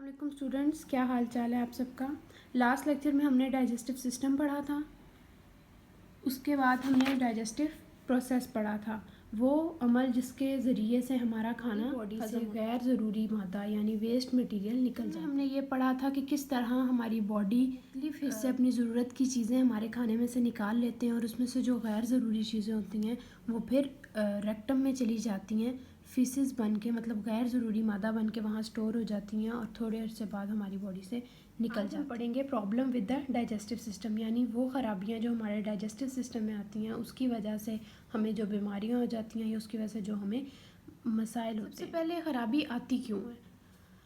वालेकुम स्टूडेंट्स, क्या हाल चाल है आप सबका। लास्ट लेक्चर में हमने डाइजेस्टिव सिस्टम पढ़ा था, उसके बाद हमने डाइजेस्टिव प्रोसेस पढ़ा था, वो अमल जिसके ज़रिए से हमारा खाना बॉडी से गैर ज़रूरी मादा यानी वेस्ट मटेरियल निकल जाए। हमने ये पढ़ा था कि किस तरह हमारी बॉडी मुख्तलिफ हिस्से अपनी ज़रूरत की चीज़ें हमारे खाने में से निकाल लेते हैं और उसमें से जो गैर ज़रूरी चीज़ें होती हैं वो फिर रेक्टम में चली जाती हैं, फीसिस बन के, मतलब गैर ज़रूरी मादा बन के वहाँ स्टोर हो जाती हैं और थोड़े अर्से बाद हमारी बॉडी से निकल जाती हैं। पढ़ेंगे problem with the digestive system, यानी वो ख़राबियाँ जो हमारे डाइजेस्टिव सिस्टम में आती हैं, उसकी वजह से हमें जो बीमारियाँ हो जाती हैं या उसकी वजह से जो हमें मसाइल होते हैं। सबसे पहले ख़राबी आती क्यों है?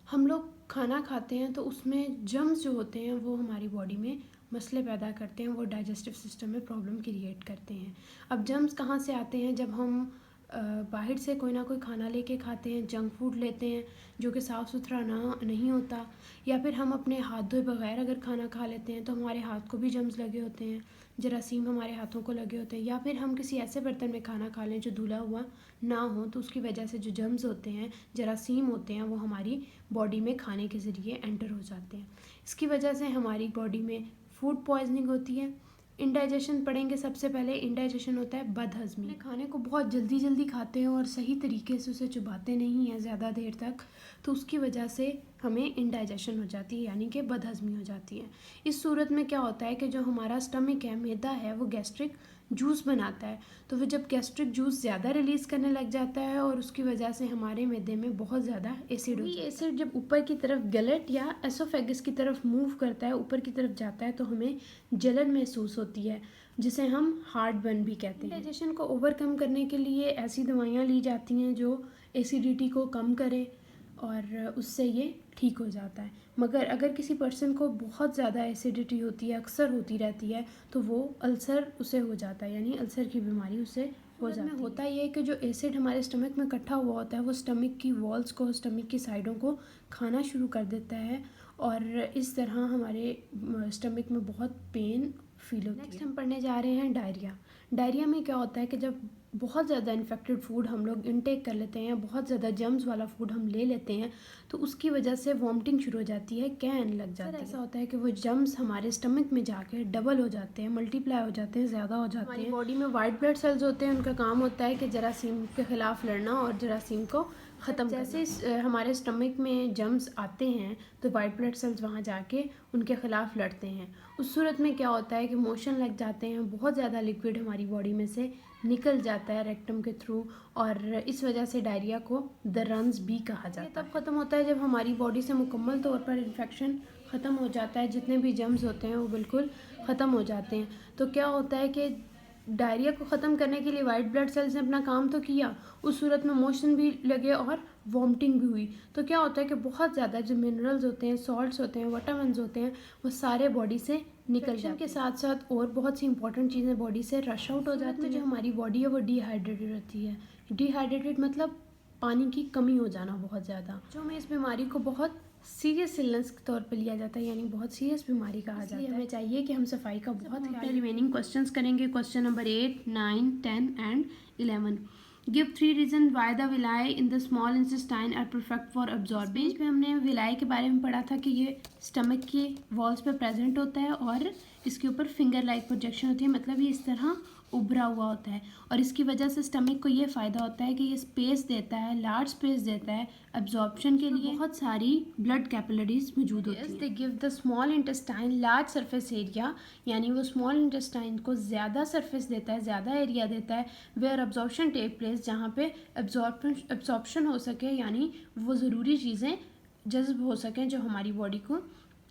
हम लोग खाना खाते हैं तो उसमें जर्म्स जो होते हैं वो हमारी बॉडी में मसले पैदा करते हैं, वो डाइजेस्टिव सिस्टम में प्रॉब्लम क्रिएट करते हैं। अब जर्म्स कहाँ से आते हैं? जब हम बाहर से कोई ना कोई खाना लेके खाते हैं, जंक फूड लेते हैं जो कि साफ़ सुथरा नहीं होता, या फिर हम अपने हाथ धोए बगैर अगर खाना खा लेते हैं तो हमारे हाथ को भी जर्म्स लगे होते हैं, जरासीम हमारे हाथों को लगे होते हैं, या फिर हम किसी ऐसे बर्तन में खाना खा लें जो धुला हुआ ना हो, तो उसकी वजह से जो जर्म्स होते हैं, जरासीम होते हैं, वो हमारी बॉडी में खाने के ज़रिए एंटर हो जाते हैं। इसकी वजह से हमारी बॉडी में फूड पॉइजनिंग होती है। इंडाइजेशन पढ़ेंगे। सबसे पहले इंडाइजेशन होता है बदहज़मी। खाने को बहुत जल्दी जल्दी खाते हैं और सही तरीके से उसे चबाते नहीं हैं ज़्यादा देर तक, तो उसकी वजह से हमें इंडाइजेशन हो जाती है, यानी कि बदहज़मी हो जाती है। इस सूरत में क्या होता है कि जो हमारा स्टमक है, मैदा है, वो गैस्ट्रिक जूस बनाता है, तो फिर जब गैस्ट्रिक जूस ज़्यादा रिलीज़ करने लग जाता है और उसकी वजह से हमारे मैदे में बहुत ज़्यादा एसिड हो जाता है। एसिड जब ऊपर की तरफ गलट या एसोफेगस की तरफ मूव करता है, ऊपर की तरफ जाता है, तो हमें जलन महसूस होती है, जिसे हम हार्ट बर्न भी कहते हैं। डाइजेशन को ओवरकम करने के लिए ऐसी दवाइयाँ ली जाती हैं जो एसिडिटी को कम करे और उससे ये ठीक हो जाता है। मगर अगर किसी पर्सन को बहुत ज़्यादा एसिडिटी होती है, अक्सर होती रहती है, तो वो अल्सर उसे हो जाता है, यानी अल्सर की बीमारी उसे हो जाती है। होता ये है कि जो एसिड हमारे स्टमक में इकट्ठा हुआ होता है वो स्टमक की वॉल्स को, स्टमक की साइडों को खाना शुरू कर देता है और इस तरह हमारे स्टमक में बहुत पेन फील होती है। नेक्स्ट हम पढ़ने जा रहे हैं डायरिया। डायरिया में क्या होता है कि जब बहुत ज़्यादा इन्फेक्टेड फूड हम लोग इनटेक कर लेते हैं, बहुत ज़्यादा जर्म्स वाला फूड हम ले लेते हैं, तो उसकी वजह से वॉमिटिंग शुरू हो जाती है, कैन आने लग जाता है। ऐसा होता है कि वो जर्म्स हमारे स्टमक में जाके डबल हो जाते हैं, मल्टीप्लाई हो जाते हैं, ज़्यादा हो जाते हैं। हमारी बॉडी में वाइट ब्लड सेल्स होते हैं, उनका काम होता है कि जरासीम के ख़िलाफ़ लड़ना और जरासीम को ख़त्म। जैसे हमारे स्टमक में जर्म्स आते हैं तो वाइट ब्लड सेल्स वहाँ जाके उनके ख़िलाफ़ लड़ते हैं। उस सूरत में क्या होता है कि मोशन लग जाते हैं, बहुत ज़्यादा लिक्विड हमारी बॉडी में से निकल जाता है रेक्टम के थ्रू, और इस वजह से डायरिया को द रन्स भी कहा जाता है। तब ख़त्म होता है जब हमारी बॉडी से मुकम्मल तौर पर इन्फेक्शन ख़त्म हो जाता है, जितने भी जर्म्स होते हैं वो बिल्कुल ख़त्म हो जाते हैं। तो क्या होता है कि डायरिया को ख़त्म करने के लिए वाइट ब्लड सेल्स ने अपना काम तो किया, उस सूरत में मोशन भी लगे और वॉमिटिंग भी हुई, तो क्या होता है कि बहुत ज़्यादा जो मिनरल्स होते हैं, सॉल्ट्स होते हैं, विटामिन्स होते हैं, वो सारे बॉडी से निकल जाते हैं। के साथ साथ और बहुत सी इंपॉर्टेंट चीज़ें बॉडी से रश आउट हो जाती हैं। जो हमारी बॉडी है वो डिहाइड्रेटेड रहती है। डिहाइड्रेटेड मतलब पानी की कमी हो जाना बहुत ज़्यादा, जो हमें इस बीमारी को बहुत सीरियस इलनेस के तौर पे लिया जाता है, यानी बहुत सीरियस बीमारी कहा जाता है। हमें चाहिए कि हम सफाई का बहुत ख्याल। रिमेनिंग क्वेश्चंस करेंगे, question number 8, 9, 10 and 11। Give 3 reason why the villi in the small intestine are perfect for absorbing. में हमने विलाई के बारे में पढ़ा था कि ये स्टमक के वॉल्स पे प्रेजेंट होता है और इसके ऊपर फिंगर लाइक प्रोजेक्शन होती है, मतलब ये इस तरह उभरा हुआ होता है, और इसकी वजह से स्टमक को ये फ़ायदा होता है कि ये स्पेस देता है, लार्ज स्पेस देता है एब्जॉर्प्शन के लिए। बहुत सारी ब्लड कैपिलरीज मौजूद होती हैं। They give the small intestine large surface area, यानी वो स्मॉल इंटेस्टाइन को ज़्यादा सरफेस देता है, ज़्यादा एरिया देता है, वेयर एब्जॉर्प्शन टेक प्लेस, जहाँ पे एब्जॉर्प्शन हो सके, यानी वो ज़रूरी चीज़ें जज्ब हो सकें जो हमारी बॉडी को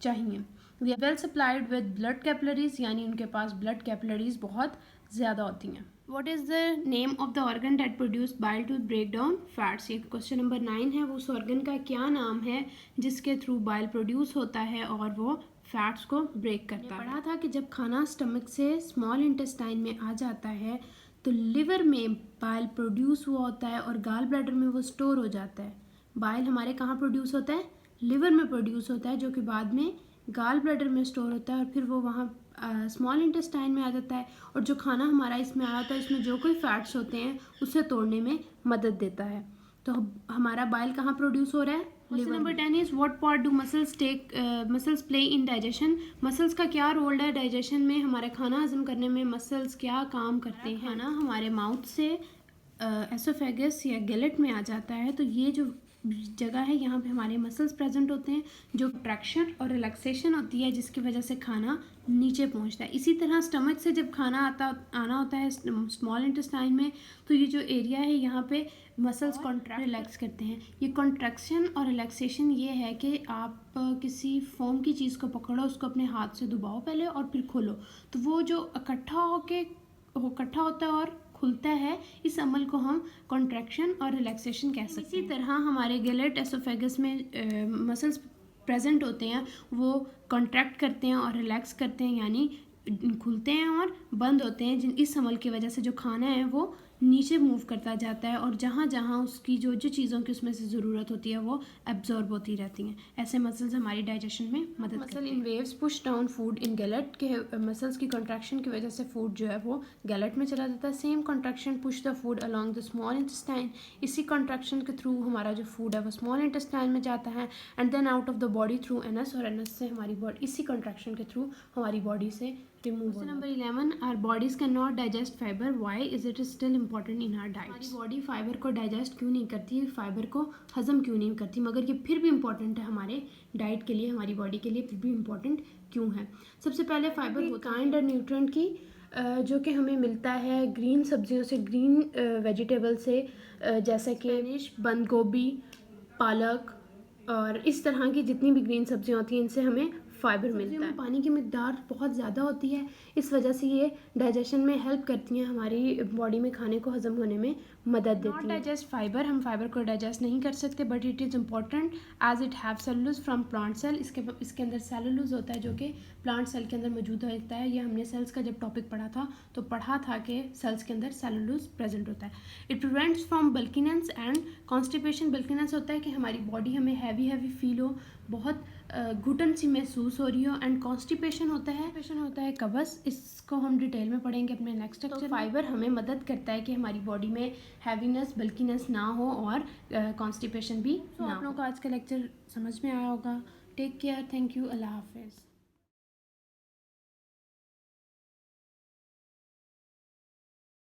चाहिए। We are well supplied with blood capillaries, यानी उनके पास ब्लड कैपिलरीज बहुत ज़्यादा होती हैं। What is the name of the organ that produce bile to break down fats? ये क्वेश्चन नंबर 9 है। वो उस ऑर्गन का क्या नाम है जिसके थ्रू बाइल प्रोड्यूस होता है और वो फैट्स को ब्रेक करता है। पढ़ा था कि जब खाना स्टमक से स्मॉल इंटेस्टाइन में आ जाता है तो लिवर में बाइल प्रोड्यूस हुआ होता है और गाल ब्लैडर में वो स्टोर हो जाता है। बाइल हमारे कहाँ प्रोड्यूस होता है? लिवर में प्रोड्यूस होता है, जो कि बाद में गाल ब्लैडर में स्टोर होता है और फिर वो वहाँ स्मॉल इंटेस्टाइन में आ जाता है, और जो खाना हमारा इसमें आया होता है इसमें जो कोई फैट्स होते हैं उसे तोड़ने में मदद देता है। तो हमारा बाइल कहाँ प्रोड्यूस हो रहा है? Question number 10 is what part do muscles play in digestion. Muscles का क्या रोल है डाइजेशन में, हमारे खाना हजम करने में मसल्स क्या काम करते हैं। खाना हमारे माउथ से एसोफेगस या गैलेट में आ जाता है, तो ये जो जगह है यहाँ पे हमारे मसल्स प्रेजेंट होते हैं, जो ट्रैक्शन और रिलैक्सेशन होती है जिसकी वजह से खाना नीचे पहुँचता है। इसी तरह स्टमक से जब खाना आना होता है स्मॉल इंटेस्टाइन में, तो ये जो एरिया है यहाँ पे मसल्स कॉन्ट्रैक्ट रिलैक्स करते हैं। ये कॉन्ट्रैक्शन और रिलैक्सेशन ये है कि आप किसी फोम की चीज़ को पकड़ो, उसको अपने हाथ से दबाओ पहले और फिर खोलो, तो वो जो इकट्ठा होता है और खुलता है, इस अमल को हम कॉन्ट्रैक्शन और रिलैक्सेशन कह सकते हैं। इसी तरह हमारे गैलेट एसोफेगस में मसल्स प्रेजेंट होते हैं, वो कॉन्ट्रैक्ट करते हैं और रिलैक्स करते हैं, यानी खुलते हैं और बंद होते हैं। इस अमल की वजह से जो खाना है वो नीचे मूव करता जाता है और जहाँ जहाँ उसकी जो चीज़ों की उसमें से ज़रूरत होती है वो एब्जॉर्ब होती रहती हैं। ऐसे मसल्स हमारी डाइजेशन में मदद करते हैं। Muscle in waves push down food in gallate के मसल्स की कॉन्ट्रैक्शन की वजह से फूड जो है वो गैलेट में चला जाता है। Same contraction push the food along the small intestine. इसी कॉन्ट्रैक्शन के थ्रू हमारा जो फूड है वो स्मॉल इंटेस्टाइन में जाता है and then out of the body through anus, और एनएस से हमारी बॉडी इसी कॉन्ट्रैक्शन के थ्रू हमारी बॉडी से remove. Question number 11, our bodies can not digest fibre, why is it still important in our diet. हमारी बॉडी फाइबर को digest क्यों नहीं करती, फाइबर को हजम क्यों नहीं करती, मगर ये फिर भी इम्पॉर्टेंट है हमारे डाइट के लिए, हमारी बॉडी के लिए फिर भी इम्पॉर्टेंट क्यों है। सबसे पहले फाइबर काइंड और न्यूट्रिएंट की जो कि हमें मिलता है ग्रीन सब्जियों से, ग्रीन वेजिटेबल से, जैसे कि बंद गोभी, पालक और इस तरह की जितनी भी ग्रीन सब्जियां होती हैं, इनसे हमें फाइबर मिलता है। पानी की मिकदार बहुत ज़्यादा होती है, इस वजह से ये डाइजेशन में हेल्प करती हैं, हमारी बॉडी में खाने को हजम होने में मदद देती है। डाइजेस्ट फाइबर, हम फाइबर को डाइजेस्ट नहीं कर सकते, but it is important as it have cellulose from plant cell. इसके अंदर सेलुलोज होता है जो कि प्लांट सेल के अंदर मौजूद होता है। ये हमने सेल्स का जब टॉपिक पढ़ा था तो पढ़ा था कि सेल्स के अंदर सेलुलोज प्रेजेंट होता है। It prevents from bulkiness and constipation. Bulkiness होता है कि हमारी बॉडी हमें हैवी फील हो, बहुत घुटन सी महसूस हो रही हो, एंड कॉन्स्टिपेशन होता है कब्ज़। इसको हम डिटेल में पढ़ेंगे अपने नेक्स्ट लेक्चर। फाइबर हमें मदद करता है कि हमारी बॉडी में हैवीनेस, बल्कीनेस ना हो और कॉन्स्टिपेशन भी ना हो। आप लोगों को आज का लेक्चर समझ में आया होगा। टेक केयर, थैंक यू, अल्लाह हाफिज़।